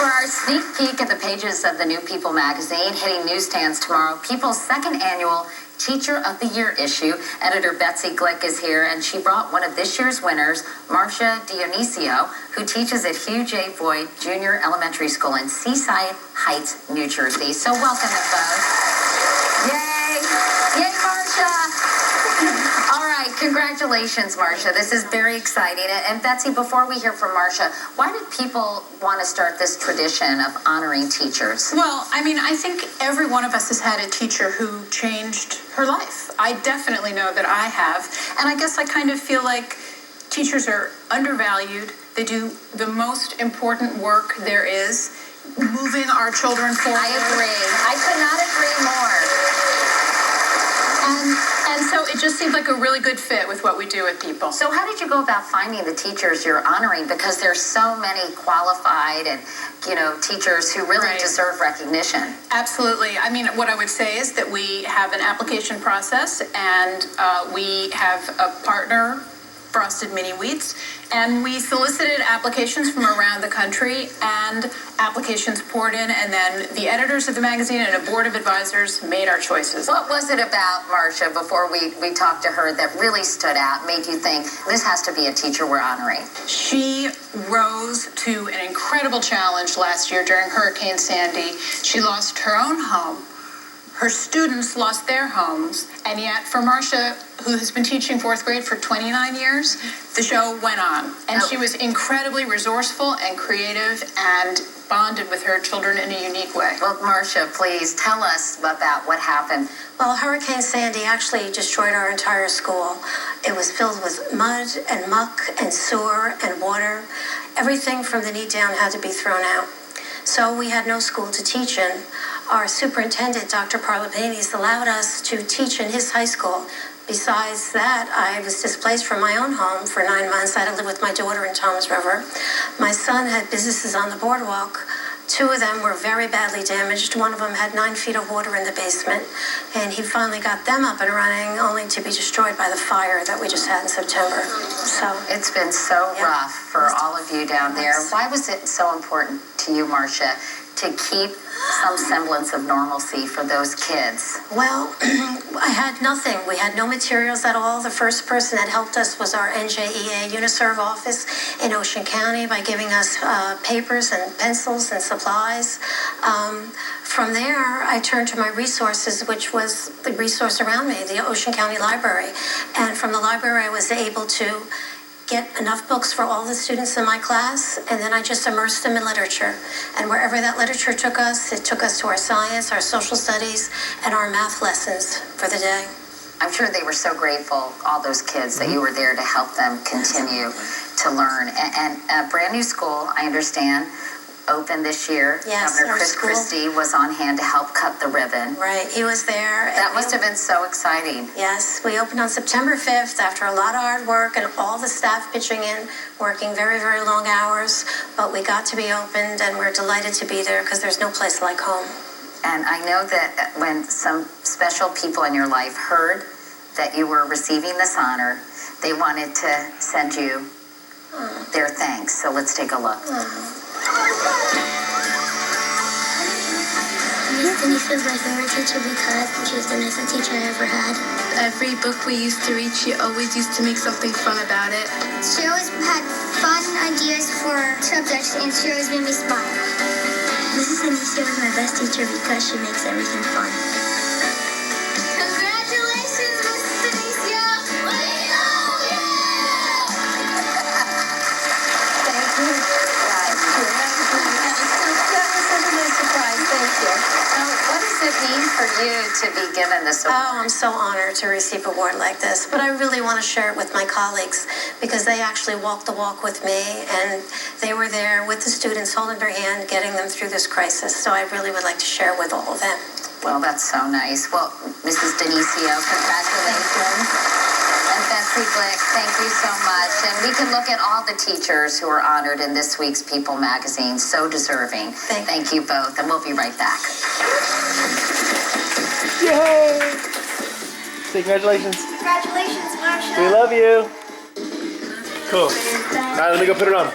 our sneak peek at the pages of the New People magazine, hitting newsstands tomorrow, People's second annual Teacher of the Year issue. Editor Betsy Glick is here, and she brought one of this year's winners, Marsha Dionisio, who teaches at Hugh J. Boyd Junior Elementary School in Seaside Heights, New Jersey. So welcome, both. Yay! Yay, Marsha! All right, congratulations, Marsha. This is very exciting. And Betsy, before we hear from Marsha, why did people want to start this tradition of honoring teachers? Well, I mean, I think every one of us has had a teacher who changed her life. I definitely know that I have. And I guess I kind of feel like teachers are undervalued. They do the most important work there is, moving our children forward. I agree. I could not agree more. And so it just seems like a really good fit with what we do with people. So how did you go about finding the teachers you're honoring? Because there's so many qualified and, teachers who really deserve recognition. Absolutely. I mean, what I would say is that we have an application process, and we have a partner, Frosted Mini Wheats, and we solicited applications from around the country, and applications poured in, and then the editors of the magazine and a board of advisors made our choices. What was it about Marsha, before we talked to her, that really stood out, made you think this has to be a teacher we're honoring? She rose to an incredible challenge last year during Hurricane Sandy. She lost her own home. Her students lost their homes, and yet for Marsha, who has been teaching fourth grade for 29 years, the show went on. And she was incredibly resourceful and creative and bonded with her children in a unique way. Well, Marsha, please tell us about what happened. Well, Hurricane Sandy actually destroyed our entire school. It was filled with mud and muck and sewer and water. Everything from the knee down had to be thrown out. So we had no school to teach in. Our superintendent, Dr. Parlapanis, allowed us to teach in his high school. Besides that, I was displaced from my own home for 9 months. I had to live with my daughter in Toms River. My son had businesses on the boardwalk. 2 of them were very badly damaged. One of them had 9 feet of water in the basement, and he finally got them up and running, only to be destroyed by the fire that we just had in September. So it's been so rough for all of you down there. Why was it so important to you, Marsha, to keep some semblance of normalcy for those kids? Well, I had nothing. We had no materials at all. The first person that helped us was our NJEA Uniserv office in Ocean County by giving us papers and pencils and supplies. From there, I turned to my resources, which was the resource around me, the Ocean County Library. And from the library, I was able to get enough books for all the students in my class, and then I just immersed them in literature. And wherever that literature took us, it took us to our science, our social studies, and our math lessons for the day. I'm sure they were so grateful, all those kids, that you were there to help them continue to learn. And a brand new school, I understand, opened this year. Yes, Governor Chris Christie was on hand to help cut the ribbon. Right, he was there. That must have been so exciting. Yes, we opened on September 5th after a lot of hard work and all the staff pitching in, working very, very long hours. But we got to be opened, and we're delighted to be there because there's no place like home. And I know that when some special people in your life heard that you were receiving this honor, they wanted to send you their thanks. So let's take a look. Miss Dionisio was my favorite teacher because she was the nicest teacher I ever had. Every book we used to read, she always used to make something fun about it. She always had fun ideas for subjects, and she always made me smile. Mrs. Dionisio was my best teacher because she makes everything fun. Congratulations, Mrs. Dionisio! We love you! Thank you. That was such a nice surprise. Thank you. What does it mean for you to be given this award? Oh, I'm so honored to receive an award like this, but I really want to share it with my colleagues because they actually walked the walk with me, and they were there with the students, holding their hand, getting them through this crisis. So I really would like to share it with all of them. Well, that's so nice. Well, Mrs. Dionisio, congratulations. And Betsy Glick, thank you so much. And we can look at all the teachers who are honored in this week's People magazine. So deserving. Thank you both. And we'll be right back. Yay! Say congratulations. Congratulations, Marsha. We love you. Cool. All right, let me go put it on.